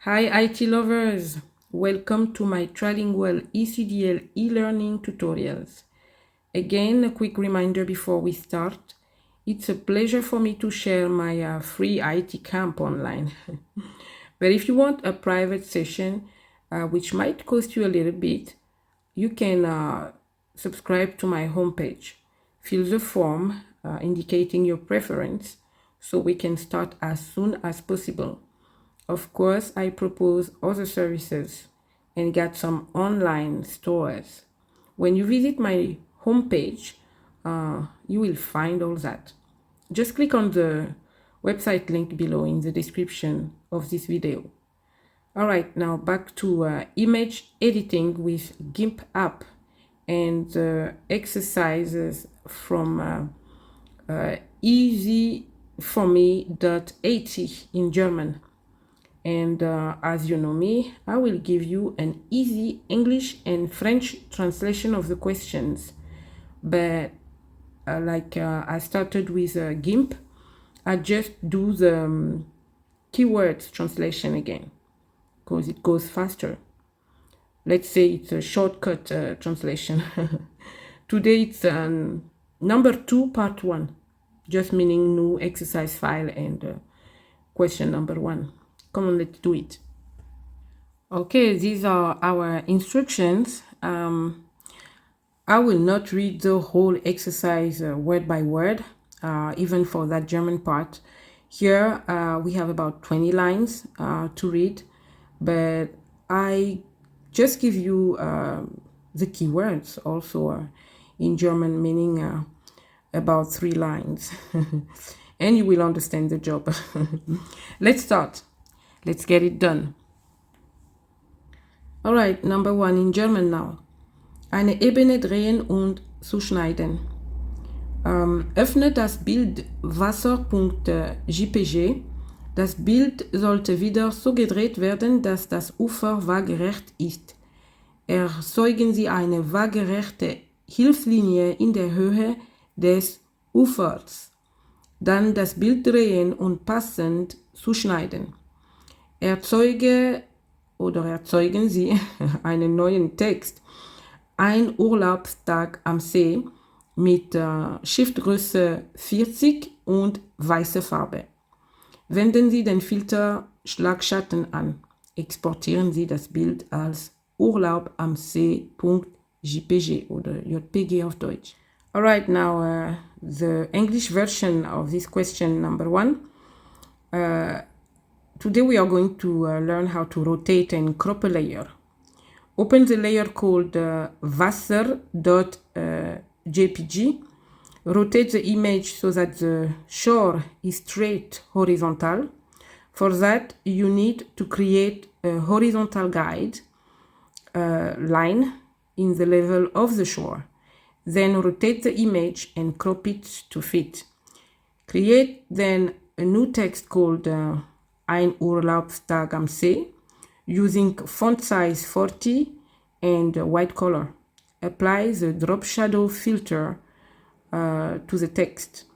Hi IT lovers, welcome to my Trilingual ECDL e-learning tutorials. Again, a quick reminder before we start. It's a pleasure for me to share my free IT camp online. But if you want a private session, which might cost you a little bit, you can subscribe to my homepage. Fill the form indicating your preference so we can start as soon as possible. Of course, I propose other services and get some online stores. When you visit my homepage, you will find all that. Just click on the website link below in the description of this video. All right, now back to image editing with Gimp app and exercises from easyforme.80 in German. And as you know me, I will give you an easy English and French translation of the questions. But I started with Gimp, I just do the keywords translation again because it goes faster. Let's say it's a shortcut translation. Today it's number 2, part 1, just meaning new exercise file and question number 1. Come on, let's do it. Okay, these are our instructions. I will not read the whole exercise word by word, even for that German part. Here we have about 20 lines to read, but I just give you the keywords also in German, meaning about 3 lines. And you will understand the job. Let's start. Let's get it done. All right, number 1 in German now. Eine Ebene drehen und zuschneiden. Öffne das Bild Wasser.jpg. Das Bild sollte wieder so gedreht werden, dass das Ufer waagerecht ist. Erzeugen Sie eine waagerechte Hilfslinie in der Höhe des Ufers. Dann das Bild drehen und passend zuschneiden. Erzeugen Sie einen neuen Text. Ein Urlaubstag am See mit Schriftgröße 40 und weiße Farbe. Wenden Sie den Filter Schlagschatten an. Exportieren Sie das Bild als Urlaub am See.jpg oder JPG auf Deutsch. Alright, now the English version of this question number 1. Today we are going to learn how to rotate and crop a layer. Open the layer called Wasser.jpg. Rotate the image so that the shore is straight horizontal. For that, you need to create a horizontal guide line in the level of the shore. Then rotate the image and crop it to fit. Create then a new text called Ein Urlaubstag am See using font size 40 and white color. Apply the drop shadow filter to the text.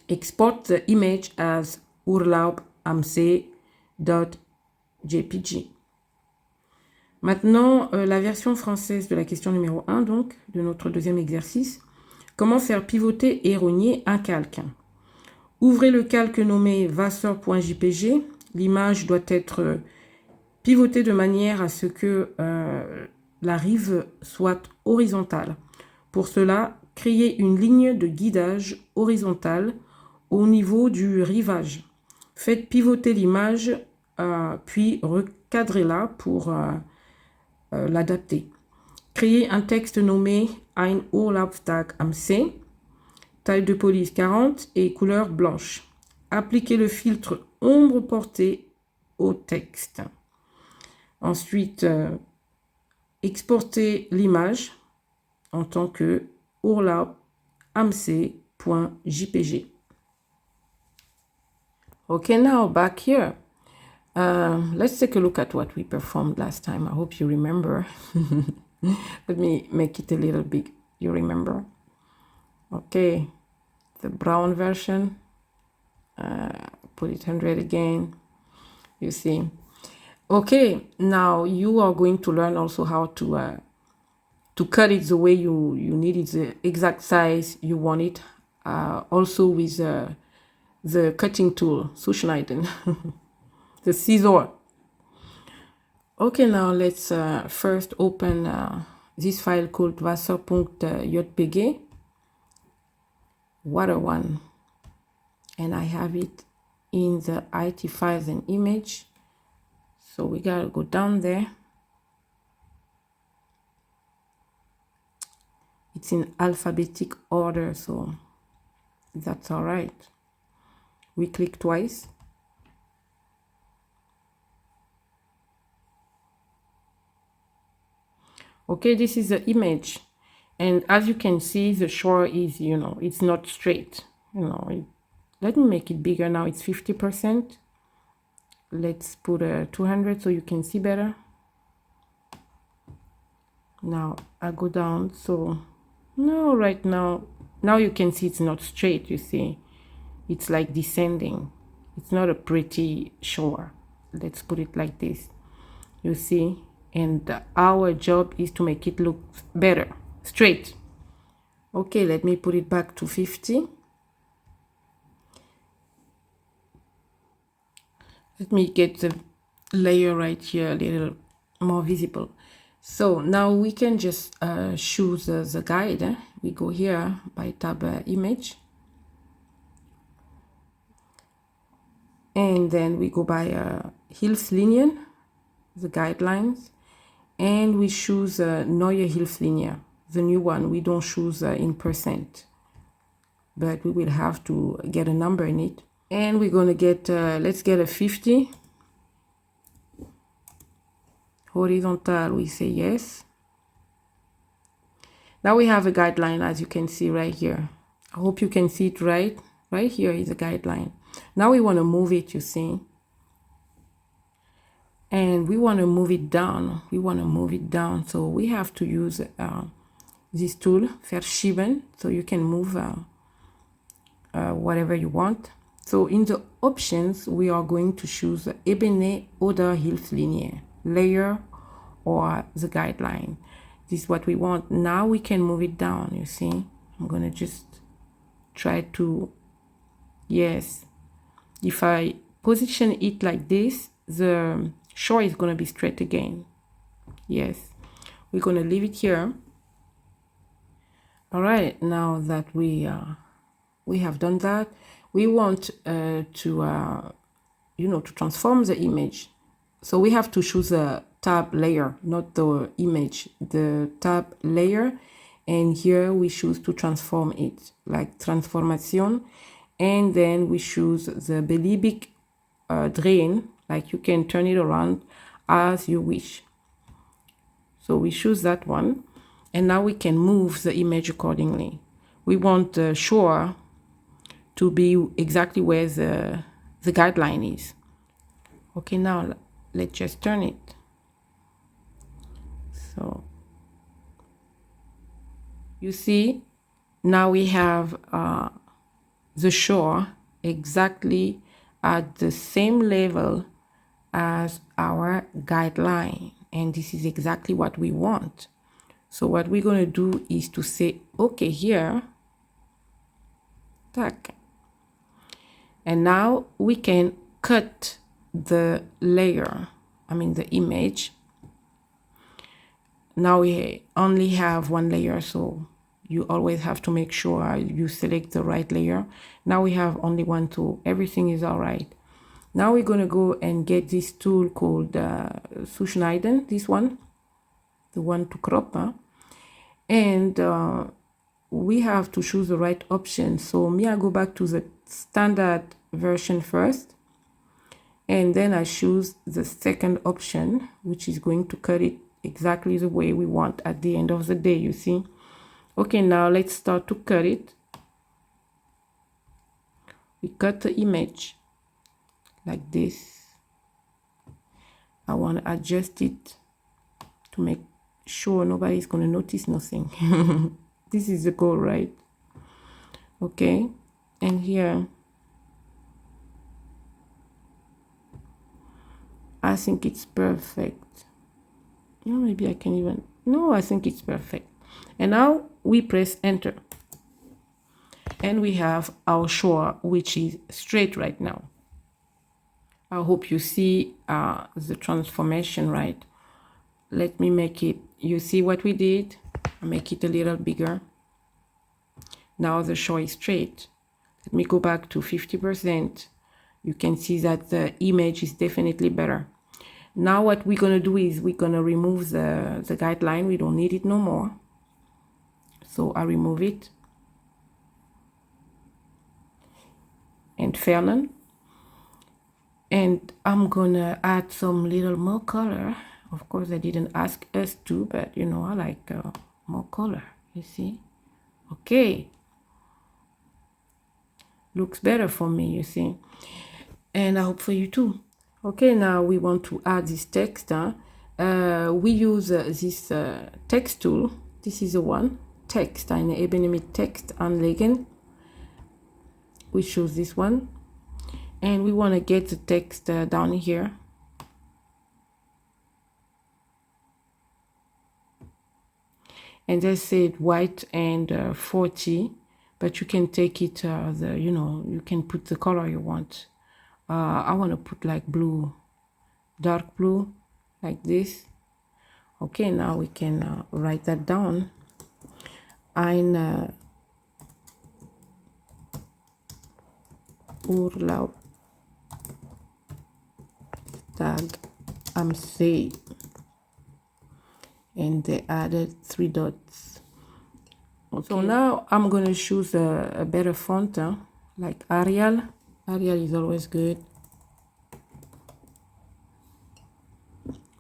Export the image as Urlaub am See.jpg. Maintenant, la version française de la question numéro 1, donc, de notre deuxième exercice. Comment faire pivoter et rogner un calque? Ouvrez le calque nommé Wasser.jpg. L'image doit être pivotée de manière à ce que la rive soit horizontale. Pour cela, créez une ligne de guidage horizontale au niveau du rivage. Faites pivoter l'image, puis recadrez-la pour l'adapter. Créez un texte nommé Ein Urlaubstag am See. Taille de police 40 et couleur blanche. Appliquez le filtre ombre portée au texte. Ensuite, exportez l'image en tant que Urlaub am See.jpg. Okay, now back here. Let's take a look at what we performed last time. I hope you remember. Let me make it a little big. You remember? Okay. The brown version, put it 100 again, you see. Okay, now you are going to learn also how to cut it the way you need it, the exact size you want it, also with the cutting tool, Zuschneiden, the scissor. Okay, now let's first open this file called Wasser.jpg, water one, and I have it in the IT files and image. So we gotta go down there. It's in alphabetic order, so that's all right. We click twice. Okay, this is the image, and as you can see, the shore is, it's not straight. Let me make it bigger now. It's 50%. Let's put a 200 so you can see better. Now I go down, so no, right now you can see it's not straight. You see, it's like descending. It's not a pretty shore. Let's put it like this. You see, and our job is to make it look better, straight. Okay, let me put it back to 50. Let me get the layer right here a little more visible. So now we can just choose the guide. We go here by tab image, and then we go by Hilfslinien, the guidelines, and we choose Neue Hilfslinie, the new one. We don't choose in percent, but we will have to get a number in it. And we're going to get, let's get a 50. Horizontal, we say yes. Now we have a guideline, as you can see right here. I hope you can see it right. Right here is a guideline. Now we want to move it, you see. And we want to move it down. We want to move it down. So we have to use this tool, Verschieben, so you can move whatever you want. So in the options, we are going to choose Ebene oder Hilfslinie, layer or the guideline. This is what we want. Now we can move it down, you see. I'm going to just try to, yes. If I position it like this, the shore is going to be straight again. Yes. We're going to leave it here. All right, now that we have done that, we want to transform the image. So we have to choose a tab layer, not the image, the tab layer. And here we choose to transform it, like transformation. And then we choose the beliebig drehen, like you can turn it around as you wish. So we choose that one. And now we can move the image accordingly. We want the shore to be exactly where the guideline is. Okay, now let's just turn it. So you see, now we have the shore exactly at the same level as our guideline, and this is exactly what we want. So what we're going to do is to say okay here, tack, and now we can cut the layer, the image. Now we only have one layer, so you always have to make sure you select the right layer. Now we have only one tool. Everything is all right. Now we're going to go and get this tool called Zuschneiden, this one, the one to crop. And we have to choose the right option. So I go back to the standard version first. And then I choose the second option, which is going to cut it exactly the way we want at the end of the day, you see. Okay, now let's start to cut it. We cut the image like this. I want to adjust it to make sure nobody's going to notice nothing. This is the goal, right? Okay, and here, as think it's perfect. No, maybe I can even, no, I think it's perfect. And now we press enter. And we have our shore, which is straight right now. I hope you see the transformation, right? Let me make it, you see what we did? I make it a little bigger. Now the shore is straight. Let me go back to 50%. You can see that the image is definitely better. Now what we're going to do is we're going to remove the guideline. We don't need it no more. So I remove it. Entfernen. And I'm going to add some little more color. Of course, I didn't ask us to, but you know, I like more color, you see? Okay. Looks better for me, you see? And I hope for you too. Okay, now we want to add this text. We use this text tool. This is the one. Text, eine Ebene mit Text anlegen. We choose this one. And we want to get the text down here. And they said white and 40, but you can take it, you know, you can put the color you want. I want to put like blue, dark blue, like this. Okay, now we can write that down. Ein Urlaubstag am See. And they added 3 dots. Okay. So now I'm going to choose a better font, like Arial. Arial is always good.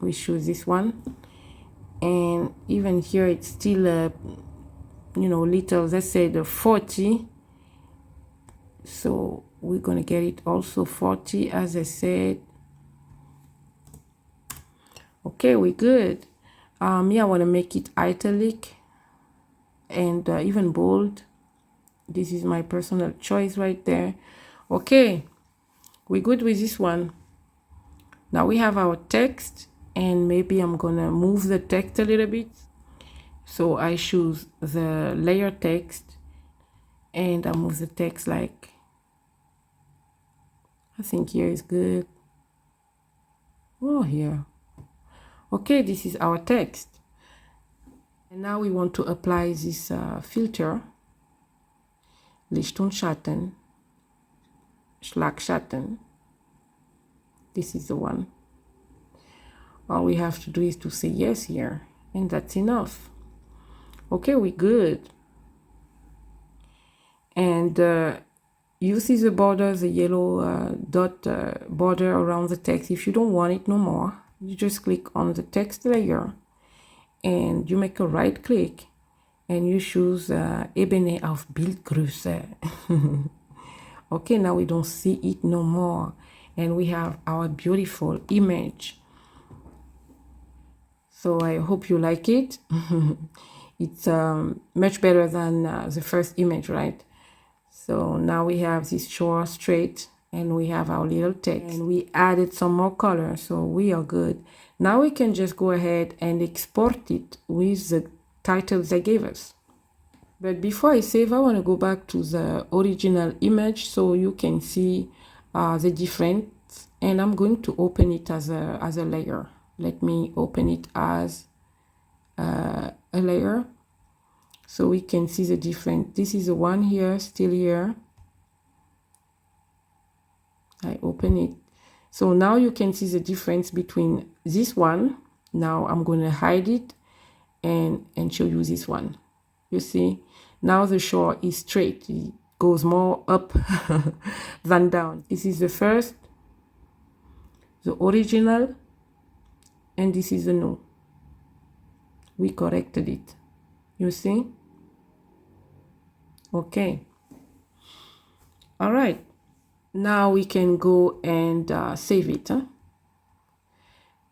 We choose this one. And even here it's still, you know, little, let's say the 40. So we're going to get it also 40, as I said. Okay, we're good. I want to make it italic and even bold. This is my personal choice right there. Okay, we're good with this one. Now we have our text, and maybe I'm gonna move the text a little bit. So I choose the layer text, and I move the text like, I think here is good. Oh, here. Okay, this is our text. And now we want to apply this filter. Licht und Schatten. Schlagschatten. This is the one. All we have to do is to say yes here. And that's enough. Okay, we're good. And you see the border, the yellow dot border around the text. If you don't want it no more, you just click on the text layer and you make a right click and you choose Ebene auf Bildgröße. Okay, now we don't see it no more and we have our beautiful image. So I hope you like it. It's much better than the first image, right? So now we have this shore straight and we have our little text and we added some more color, so we are good. Now we can just go ahead and export it with the titles they gave us. But before I save, I want to go back to the original image so you can see the difference, and I'm going to open it as a layer. Let me open it as a layer so we can see the difference. This is the one here, still here. I open it. So now you can see the difference between this one. Now I'm going to hide it and show you this one. You see, now the shore is straight. It goes more up than down. This is the first, the original, and this is the new. We corrected it. You see? Okay. All right. Now we can go and save it.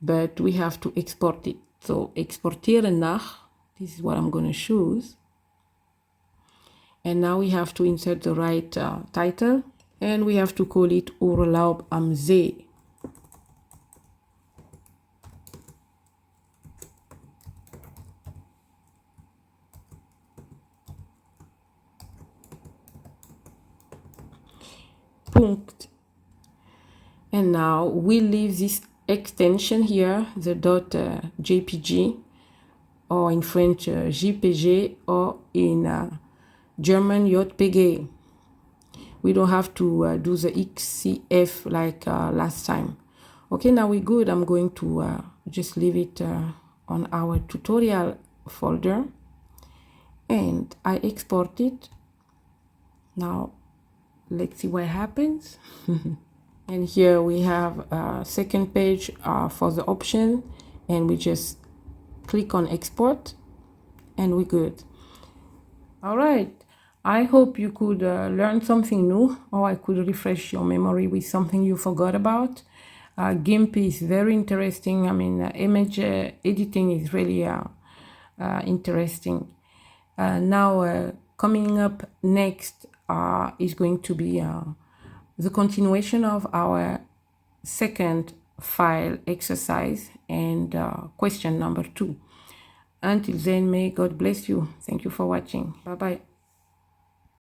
But we have to export it. So exportieren nach. This is what I'm going to choose. And now we have to insert the right title. And we have to call it Urlaub am See. punkt. And now we leave this extension here, the .jpg, or in French JPG, or in German JPG. We don't have to do the XCF like last time. Okay, now we're good. I'm going to just leave it on our tutorial folder, and I export it. Now let's see what happens. And here we have a second page for the option, and we just click on export and we're good. All right, I hope you could learn something new, or I could refresh your memory with something you forgot about. Gimp is very interesting. I mean, image editing is really interesting. Now coming up next is going to be the continuation of our second file exercise and question number 2. Until then, may God bless you. Thank you for watching. Bye bye.